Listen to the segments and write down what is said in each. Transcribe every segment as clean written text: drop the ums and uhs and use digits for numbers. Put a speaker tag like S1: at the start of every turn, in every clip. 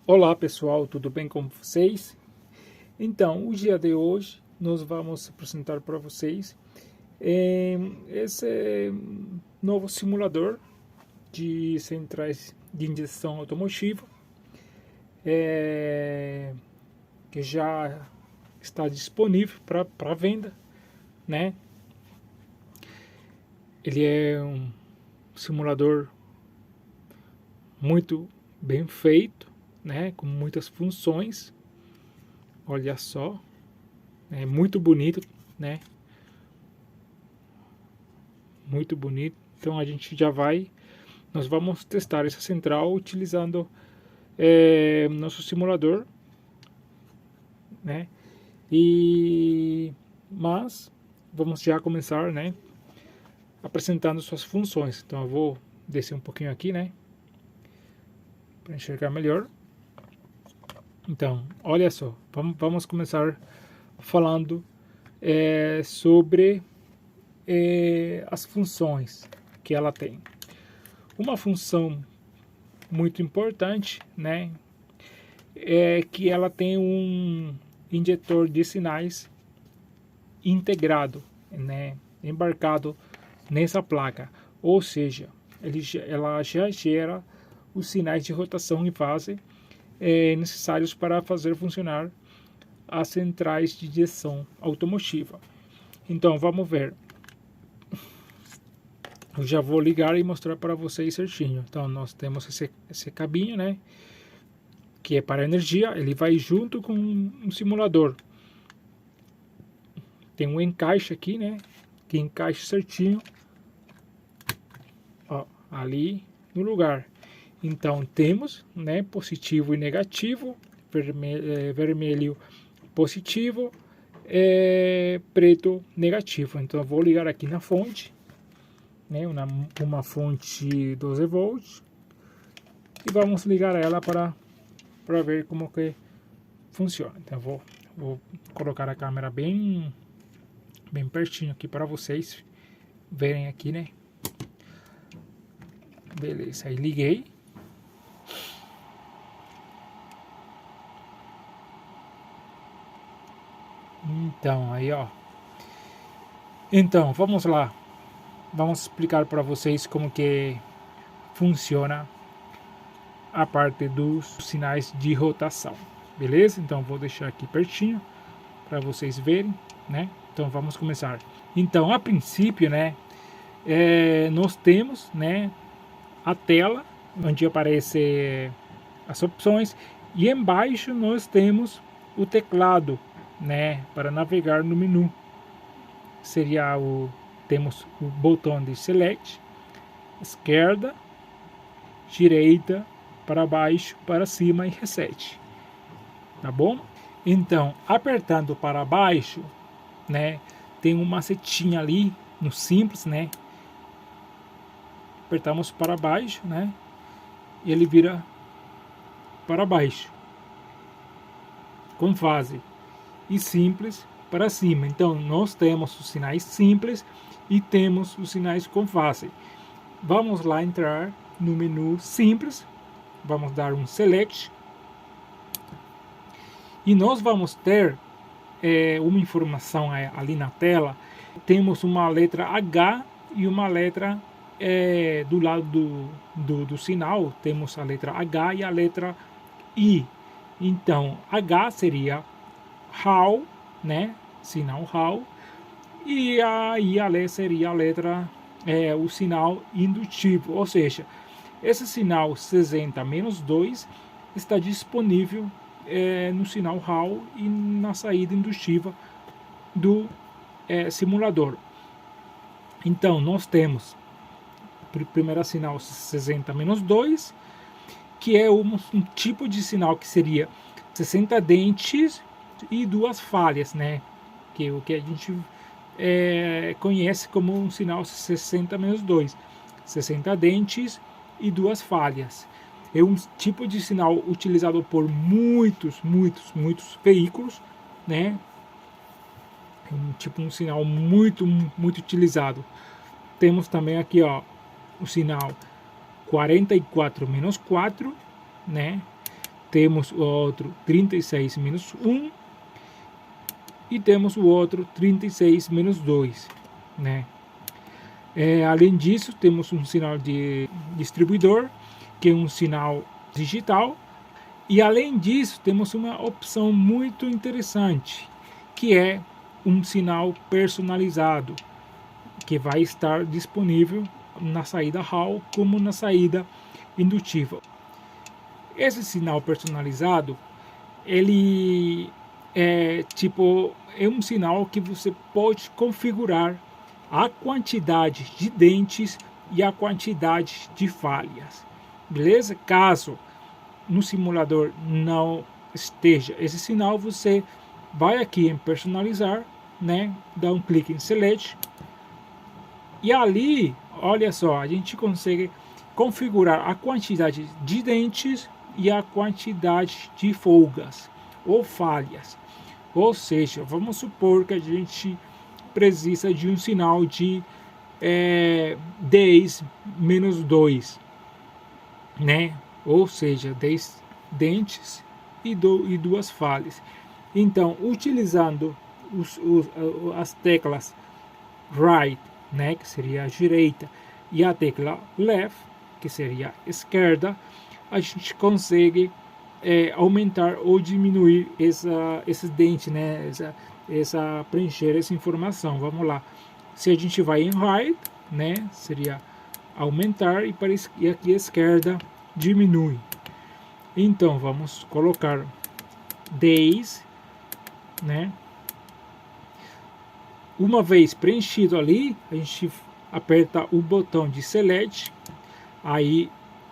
S1: Olá pessoal, tudo bem com vocês? Então, o dia de hoje nós vamos apresentar para vocês esse novo simulador de centrais de injeção automotiva que já está disponível para venda, né? Ele é um simulador muito bem feito, né, com muitas funções. Olha só, é muito bonito, né? Muito bonito. Então a gente nós vamos testar essa central utilizando nosso simulador, né? Mas vamos já começar, né, apresentando suas funções. Então eu vou descer um pouquinho aqui, né, para enxergar melhor. Então, olha só, vamos começar falando sobre as funções que ela tem. Uma função muito importante, né, é que ela tem um injetor de sinais integrado, né, embarcado nessa placa, ou seja, ela já gera os sinais de rotação e fase necessários para fazer funcionar as centrais de injeção automotiva. Então vamos ver. Eu já vou ligar e mostrar para vocês certinho. Então nós temos esse cabinho, né, que é para energia. Ele vai junto com um simulador. Tem um encaixe aqui, né, que encaixa certinho, ó, ali no lugar. Então temos, né, positivo e negativo, vermelho positivo, preto negativo. Então eu vou ligar aqui na fonte, né, uma fonte 12 volts, e vamos ligar ela para ver como que funciona. Então vou colocar a câmera bem pertinho aqui para vocês verem aqui, né. Beleza, aí liguei. Então, aí ó. Então, vamos lá. Vamos explicar para vocês como que funciona a parte dos sinais de rotação. Beleza? Então, vou deixar aqui pertinho para vocês verem, né? Então, vamos começar. Então, a princípio, né, nós temos, né, a tela onde aparece as opções, e embaixo nós temos o teclado, né, para navegar no menu. Temos o botão de select, esquerda, direita, para baixo, para cima e reset. Tá bom? Então, apertando para baixo, né, tem uma setinha ali no simples, né? Apertamos para baixo, né? E ele vira para baixo, com fase, e simples para cima. Então nós temos os sinais simples e temos os sinais com fase. Vamos lá entrar no menu simples, vamos dar um select, e nós vamos ter uma informação ali na tela. Temos uma letra H e uma letra do lado do sinal, temos a letra H e a letra I. Então H seria HAL, né, sinal HAL, e a I seria a letra, o sinal indutivo, ou seja, esse sinal 60-2 está disponível no sinal HAL e na saída indutiva do simulador. Então nós temos primeiro sinal 60-2, que é um tipo de sinal que seria 60 dentes e 2 falhas, né? Que é o que a gente conhece como um sinal 60-2, 60 dentes e 2 falhas. É um tipo de sinal utilizado por muitos veículos, né? É um sinal muito utilizado. Temos também aqui, ó, o sinal 44-4, né? temos o outro 36 menos 1 e temos o outro 36 menos 2, né? Além disso, temos um sinal de distribuidor, que é um sinal digital, e além disso, temos uma opção muito interessante, que é um sinal personalizado, que vai estar disponível na saída Hall como na saída indutiva. Esse sinal personalizado, ele é um sinal que você pode configurar a quantidade de dentes e a quantidade de falhas, beleza? Caso no simulador não esteja esse sinal, você vai aqui em personalizar, né? Dá um clique em select e ali, olha só, a gente consegue configurar a quantidade de dentes e a quantidade de folgas ou falhas. Ou seja, vamos supor que a gente precisa de um sinal de 10 menos 2, né? Ou seja, 10 dentes e 2 falhas. Então, utilizando as teclas right, né, que seria a direita, e a tecla left, que seria a esquerda, a gente consegue aumentar ou diminuir esses dentes, né, preencher essa informação. Vamos lá. Se a gente vai em right, né, seria aumentar, e aqui a esquerda diminui. Então vamos colocar 10, né? Uma vez preenchido ali, a gente aperta o botão de select, aí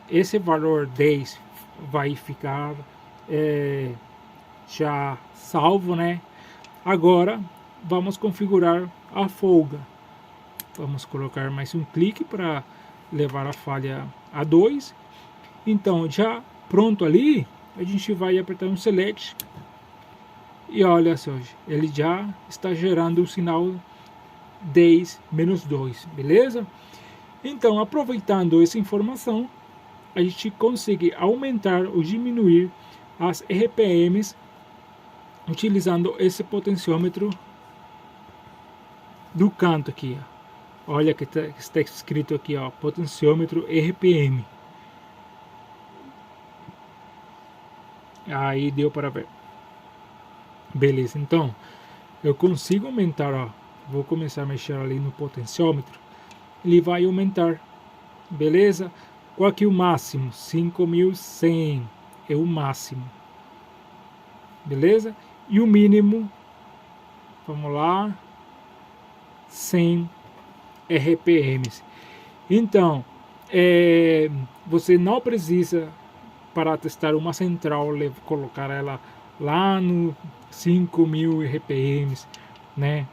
S1: esse valor 10 vai ficar já salvo, né? Agora vamos configurar a folga. Vamos colocar mais um clique para levar a falha a 2. Então, já pronto ali, a gente vai apertar um select e olha só, ele já está gerando o sinal 10 menos 2, beleza? Então, aproveitando essa informação, a gente consegue aumentar ou diminuir as RPMs utilizando esse potenciômetro do canto aqui, ó. Olha que está escrito aqui, ó, potenciômetro RPM. Aí deu para ver. Beleza, então eu consigo aumentar, ó. Vou começar a mexer ali no potenciômetro. Ele vai aumentar, beleza? Qual que é o máximo? 5.100 é o máximo, beleza? E o mínimo, vamos lá, 100 RPMs. Então, você não precisa, para testar uma central, colocar ela lá no 5.000 RPMs, né?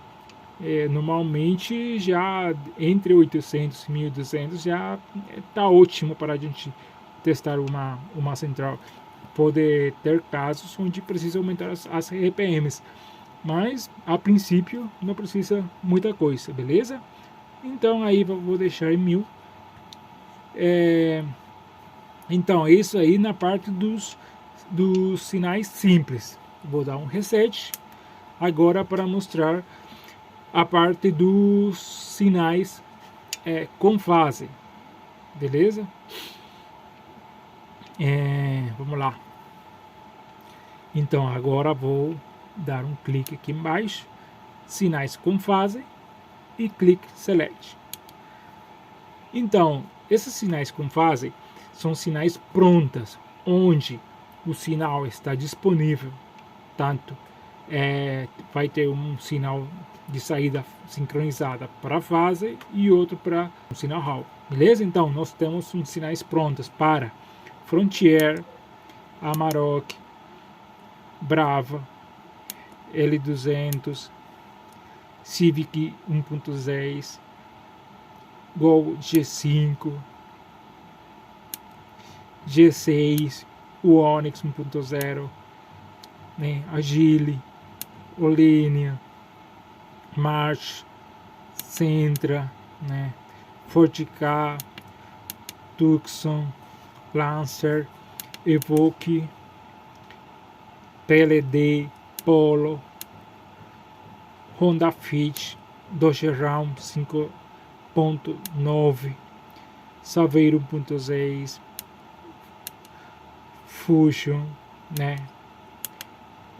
S1: Normalmente já entre 800 e 1.200 já está ótimo para a gente testar uma central. Pode ter casos onde precisa aumentar as RPMs, mas a princípio não precisa muita coisa, beleza? Então aí vou deixar em 1.000. Então isso aí na parte dos sinais simples. Vou dar um reset agora para mostrar a parte dos sinais com fase, beleza? Vamos lá. Então agora vou dar um clique aqui embaixo, sinais com fase, e clique select. Então esses sinais com fase são sinais prontas, onde o sinal está disponível, tanto vai ter um sinal de saída sincronizada para a fase e outro para o sinal Hall, beleza? Então nós temos uns sinais prontos para Frontier, Amarok, Brava, L200, Civic 1.6, Gol G5, G6, o Onix 1.0, né, Agile, Olinia, March, Sentra, né, Fortica, Tucson, Lancer, Evoque, PLD, Polo, Honda Fit, Dodge Ram 5.9, Saveiro 1.6, Fusion, né?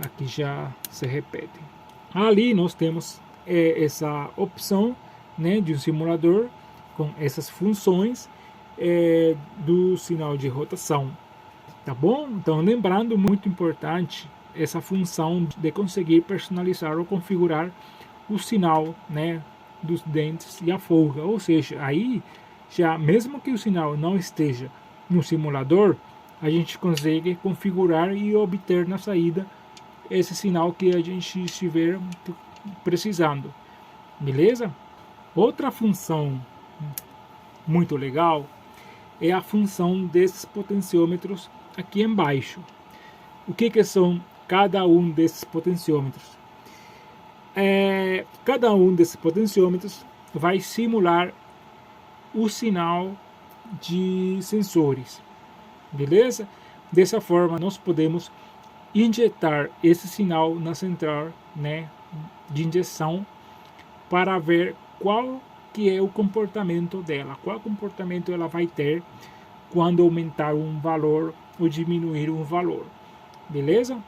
S1: Aqui já se repete. Ali nós temos essa opção, né, de um simulador com essas funções do sinal de rotação, tá bom? Então, lembrando, muito importante essa função de conseguir personalizar ou configurar o sinal, né, dos dentes e a folga, ou seja, aí já mesmo que o sinal não esteja no simulador, a gente consegue configurar e obter na saída esse sinal que a gente estiver precisando, beleza? Outra função muito legal é a função desses potenciômetros aqui embaixo. O que são cada um desses potenciômetros? Cada um desses potenciômetros vai simular o sinal de sensores, beleza? Dessa forma nós podemos injetar esse sinal na central, né, de injeção, para ver qual que é o comportamento dela, qual comportamento ela vai ter quando aumentar um valor ou diminuir um valor, beleza?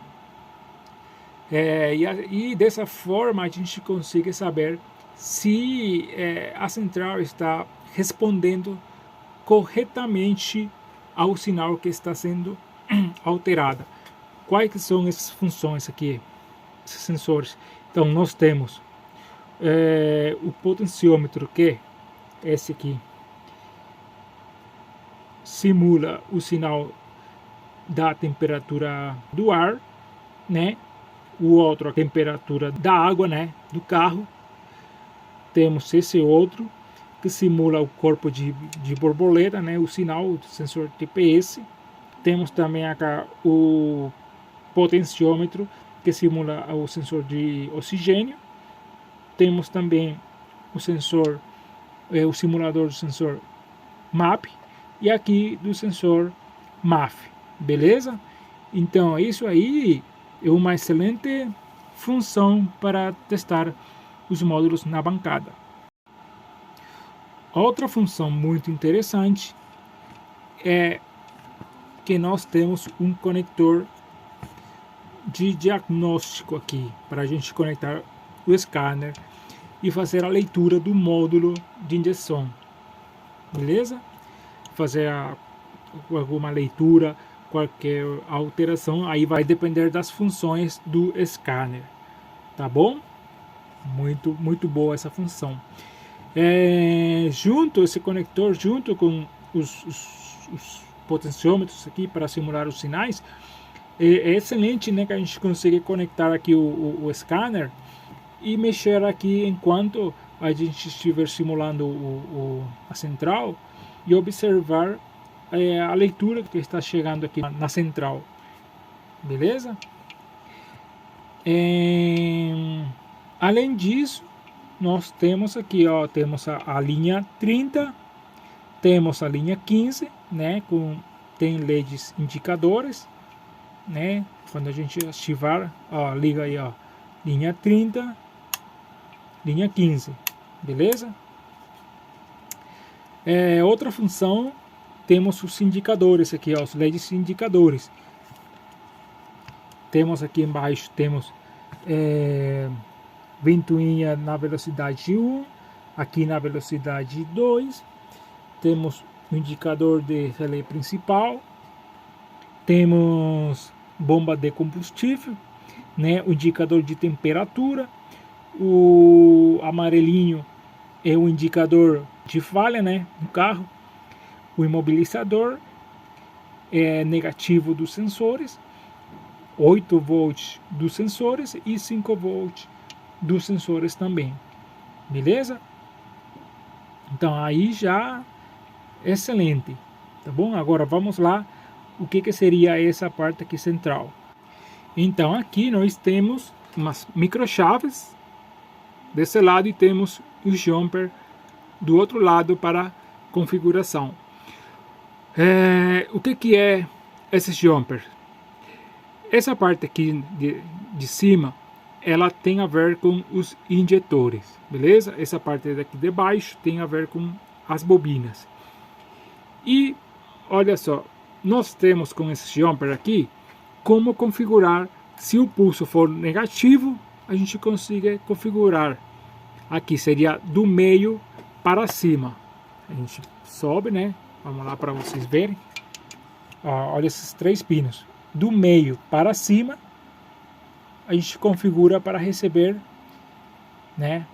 S1: E dessa forma a gente consegue saber se a central está respondendo corretamente ao sinal que está sendo alterada. Quais são essas funções aqui, esses sensores? Então nós temos o potenciômetro, que é esse aqui, simula o sinal da temperatura do ar, né? O outro, a temperatura da água, né, do carro. Temos esse outro que simula o corpo de borboleta, né, o sinal, o sensor TPS. Temos também acá o potenciômetro, que simula o sensor de oxigênio. Temos também o sensor, o simulador do sensor MAP, e aqui do sensor MAF, beleza? Então isso aí é uma excelente função para testar os módulos na bancada. Outra função muito interessante é que nós temos um conector de diagnóstico aqui, para a gente conectar o scanner e fazer a leitura do módulo de injeção, beleza? Fazer alguma leitura, qualquer alteração, aí vai depender das funções do scanner, tá bom? Muito boa essa função. Esse conector, junto com os potenciômetros aqui para simular os sinais, é excelente, né, que a gente consegue conectar aqui o scanner e mexer aqui enquanto a gente estiver simulando a central, e observar a leitura que está chegando aqui na central, beleza? Além disso, nós temos aqui, ó, temos a linha 30, temos a linha 15, né, tem LEDs indicadores, né? Quando a gente ativar, ó, liga aí, ó, linha 30, linha 15, beleza? Outra função, temos os indicadores aqui, ó, os LEDs indicadores. Temos aqui embaixo, temos ventoinha na velocidade 1, aqui na velocidade 2, temos o indicador de relé principal, temos bomba de combustível, né, o indicador de temperatura, o amarelinho é o indicador de falha, né, do carro, o imobilizador é negativo dos sensores, 8 volts dos sensores e 5 volts dos sensores também, beleza? Então aí já excelente, tá bom? Agora vamos lá, o que seria essa parte aqui central. Então aqui nós temos umas microchaves desse lado e temos o jumper do outro lado para configuração. O que é esse jumper? Essa parte aqui de cima, ela tem a ver com os injetores, beleza? Essa parte daqui de baixo tem a ver com as bobinas. E olha só, nós temos com esse jumper aqui como configurar. Se o pulso for negativo, a gente consiga configurar. Aqui seria do meio para cima. A gente sobe, né? Vamos lá para vocês verem. Ó, olha esses 3 pinos. Do meio para cima, a gente configura para receber, né?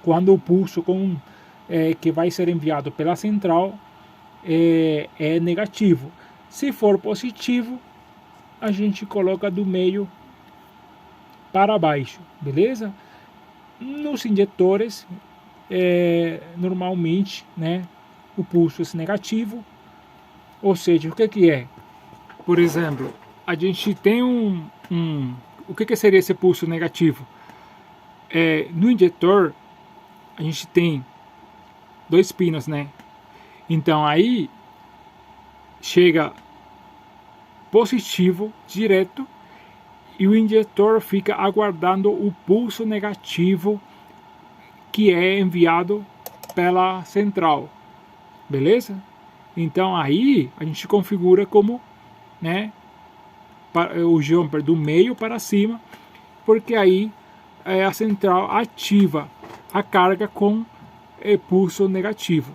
S1: Quando o pulso que vai ser enviado pela central é negativo. Se for positivo, a gente coloca do meio para baixo, beleza? Nos injetores, normalmente, né, o pulso é negativo, ou seja, o que é? Por exemplo, a gente tem o que seria esse pulso negativo? No injetor, a gente tem 2 pinos, né? Então aí chega positivo direto e o injetor fica aguardando o pulso negativo que é enviado pela central, beleza? Então aí a gente configura como, né, o jumper do meio para cima, porque aí a central ativa a carga com pulso negativo.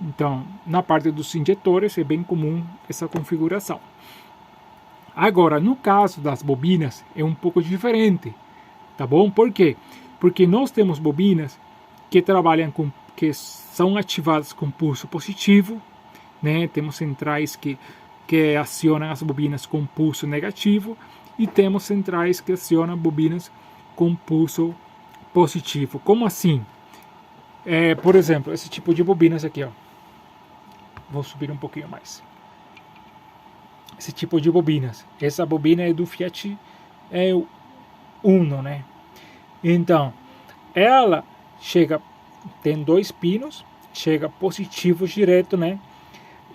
S1: Então, na parte dos injetores é bem comum essa configuração. Agora, no caso das bobinas, é um pouco diferente, tá bom? Por quê? Porque nós temos bobinas que trabalham que são ativadas com pulso positivo, né? Temos centrais que acionam as bobinas com pulso negativo e temos centrais que acionam bobinas com pulso positivo. Como assim? Por exemplo, esse tipo de bobinas aqui, ó. Vou subir um pouquinho mais. Esse tipo de bobinas. Essa bobina é do Fiat Uno, né? Então, ela tem 2 pinos, chega positivo direto, né?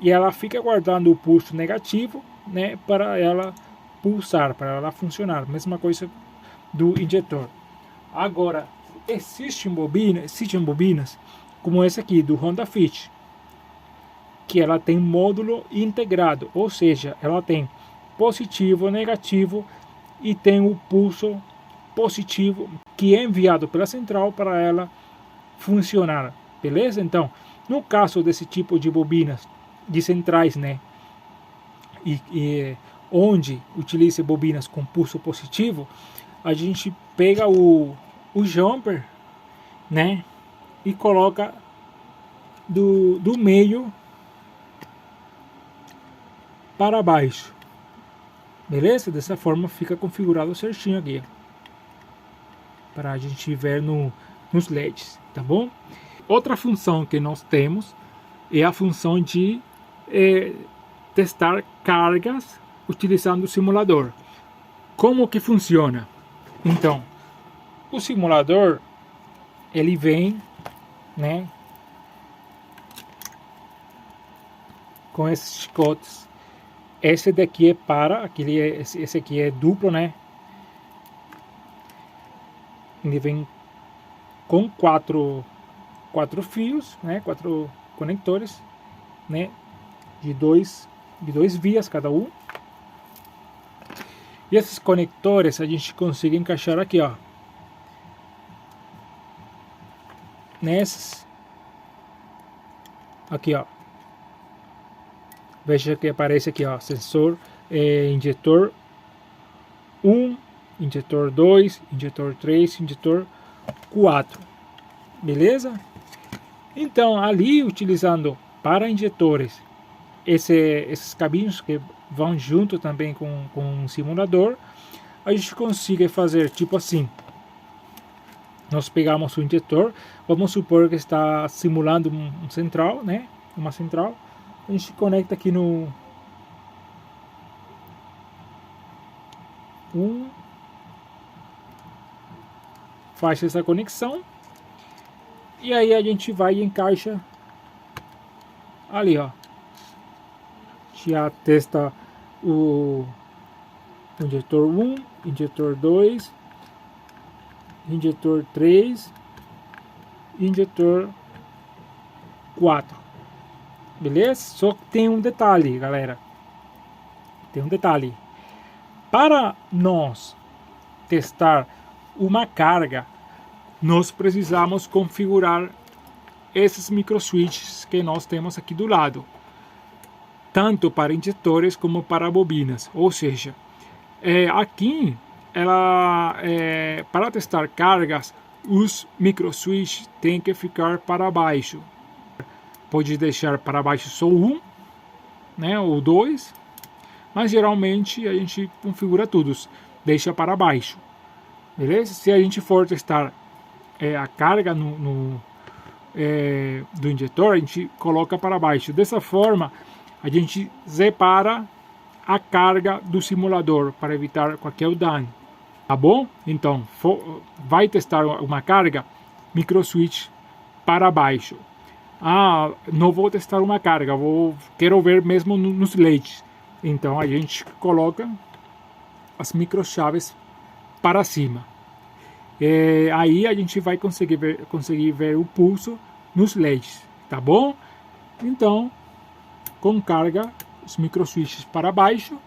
S1: E ela fica guardando o pulso negativo, né? Para ela pulsar, para ela funcionar. Mesma coisa do injetor. Agora, existem bobinas como essa aqui do Honda Fit, que ela tem módulo integrado, ou seja, ela tem positivo, negativo e tem o pulso positivo que é enviado pela central para ela funcionar, beleza? Então, no caso desse tipo de bobinas de centrais, né, e onde utiliza bobinas com pulso positivo, a gente pega o jumper, né, e coloca do meio para baixo, beleza? Dessa forma fica configurado certinho aqui, para a gente ver nos LEDs, tá bom? Outra função que nós temos é a função de testar cargas utilizando o simulador. Como que funciona? Então, o simulador ele vem, né, com esses chicotes. Esse daqui é para, esse aqui é duplo, né? Ele vem com quatro fios, né? 4 conectores, né? De dois vias cada um. E esses conectores a gente consegue encaixar aqui, ó. Nesses. Aqui, ó. Veja que aparece aqui, ó, sensor injetor 1, injetor 2, injetor 3, injetor 4. Beleza? Então, ali utilizando para injetores esses cabinhos que vão junto também com o simulador, a gente consegue fazer tipo assim. Nós pegamos o injetor, vamos supor que está simulando um central, né? Uma central. A gente conecta aqui no faz essa conexão e aí a gente vai e encaixa ali, ó. Já testa o injetor 1, injetor 2, injetor 3, injetor 4. Beleza? Só que tem um detalhe, galera. Tem um detalhe. Para nós testar uma carga, nós precisamos configurar esses microswitches que nós temos aqui do lado, tanto para injetores como para bobinas. Ou seja, aqui para testar cargas, os microswitches têm que ficar para baixo. Pode deixar para baixo só um, né, ou dois, mas geralmente a gente configura todos, deixa para baixo, beleza? Se a gente for testar a carga do injetor, a gente coloca para baixo. Dessa forma, a gente separa a carga do simulador para evitar qualquer dano, tá bom? Então, vai testar uma carga, microswitch para baixo. Ah, não vou testar uma carga, quero ver mesmo nos LEDs. Então a gente coloca as microchaves para cima. Aí a gente vai conseguir ver o pulso nos LEDs, tá bom? Então, com carga, os microswitches para baixo,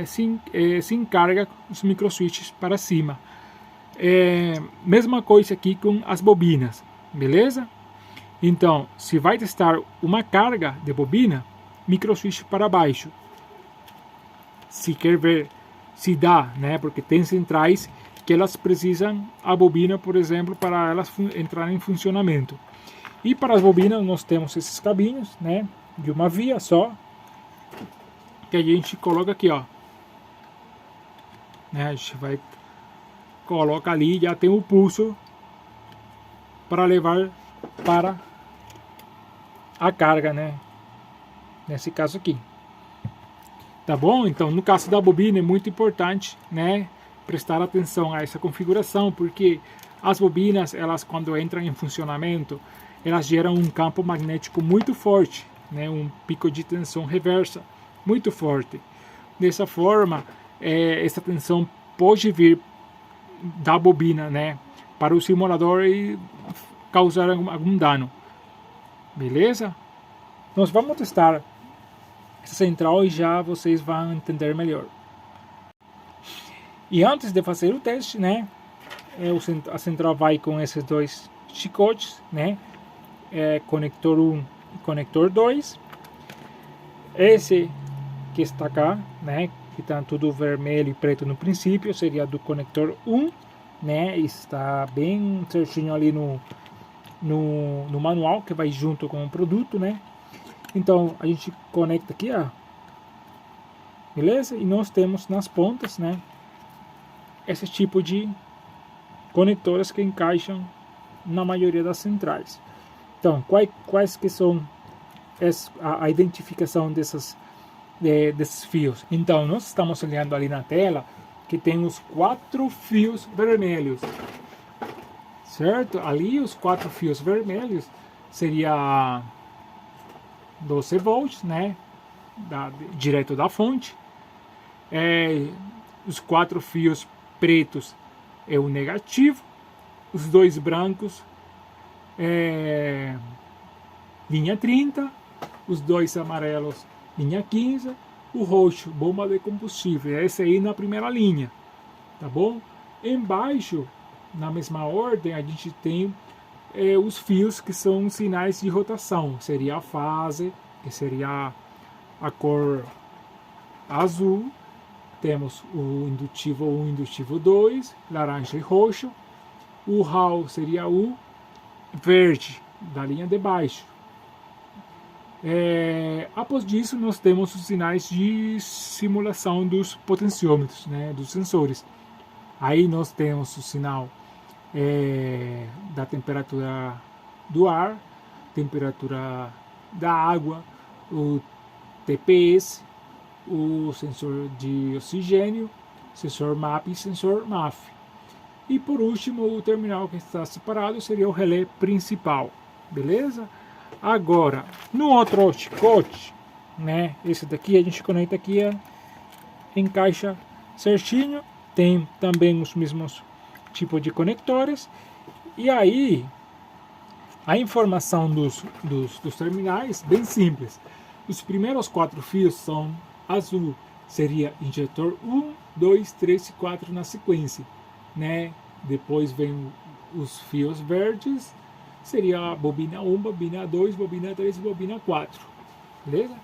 S1: se encarga os microswitches para cima. Mesma coisa aqui com as bobinas, beleza? Então, se vai testar uma carga de bobina, microswitch para baixo. Se quer ver se dá, né? Porque tem centrais que elas precisam a bobina, por exemplo, para elas entrarem em funcionamento. E para as bobinas nós temos esses cabinhos, né? De uma via só, que a gente coloca aqui, ó. Né? A gente vai coloca ali, já tem o pulso para levar para a carga, né? Nesse caso aqui, tá bom? Então, no caso da bobina é muito importante, né, prestar atenção a essa configuração, porque as bobinas, elas quando entram em funcionamento, elas geram um campo magnético muito forte, né, um pico de tensão reversa muito forte. Dessa forma, essa tensão pode vir da bobina, né, para o simulador e causar algum dano. Beleza? Nós vamos testar essa central e já vocês vão entender melhor. E antes de fazer o teste, né, a central vai com esses dois chicotes, né, conector 1 e conector 2. Esse que está cá, né, que está tudo vermelho e preto no princípio, seria do conector 1, né, está bem certinho ali no manual que vai junto com o produto, né. Então a gente conecta aqui, ó, beleza? E nós temos nas pontas, né, esse tipo de conectores que encaixam na maioria das centrais. Então, quais que são a identificação desses fios? Então, nós estamos olhando ali na tela que tem os 4 fios vermelhos, certo? Ali os 4 fios vermelhos seria 12 volts, né, direto da fonte. Os 4 fios pretos é o negativo, os 2 brancos linha 30, os 2 amarelos linha 15, o roxo bomba de combustível. Esse aí na primeira linha, tá bom? Embaixo, na mesma ordem, a gente tem os fios que são sinais de rotação. Seria a fase, que seria a cor azul. Temos o indutivo 1 e indutivo 2, laranja e roxo. O Hall seria o verde, da linha de baixo. Após disso, nós temos os sinais de simulação dos potenciômetros, né, dos sensores. Aí nós temos o sinal da temperatura do ar, temperatura da água, o TPS, o sensor de oxigênio, sensor MAP e sensor MAF. E por último, o terminal que está separado seria o relé principal, beleza? Agora, no outro chicote, né? Esse daqui a gente conecta aqui, encaixa certinho. Tem também os mesmos tipos de conectores. E aí, a informação dos terminais, bem simples. Os primeiros 4 fios são azul, seria injetor 1, 2, 3 e 4 na sequência, né? Depois vem os fios verdes, seria a bobina 1, bobina 2, bobina 3 e bobina 4, beleza?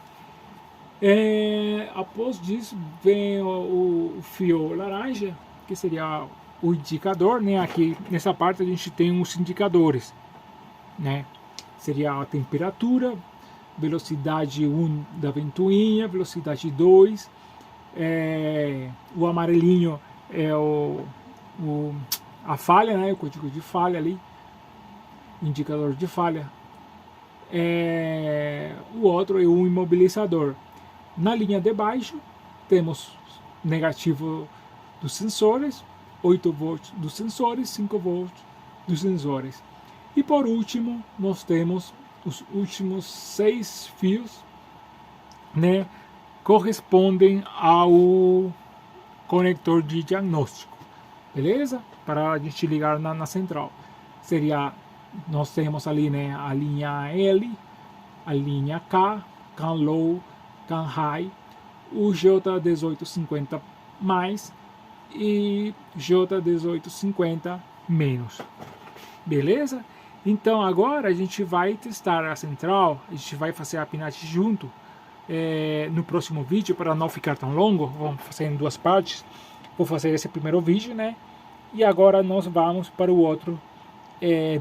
S1: Após disso vem o fio laranja, que seria o indicador, né? Aqui nessa parte a gente tem os indicadores, né? Seria a temperatura, velocidade 1 da ventoinha, velocidade 2, o amarelinho é a falha, né? O código de falha ali, indicador de falha. O outro é o imobilizador. Na linha de baixo temos negativo dos sensores, 8 volts dos sensores, 5 volts dos sensores. E por último, nós temos os últimos 6 fios, né, correspondem ao conector de diagnóstico, beleza? Para a gente ligar na central. Nós temos ali, né, a linha L, a linha K, CAN Low, CAN High, o J1850 mais e J1850 menos, beleza? Então agora a gente vai testar a central, a gente vai fazer a pinagem junto no próximo vídeo, para não ficar tão longo. Vamos fazer em 2 partes. Vou fazer esse primeiro vídeo, né? E agora nós vamos para o outro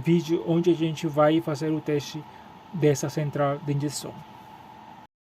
S1: vídeo, onde a gente vai fazer o teste dessa central de injeção.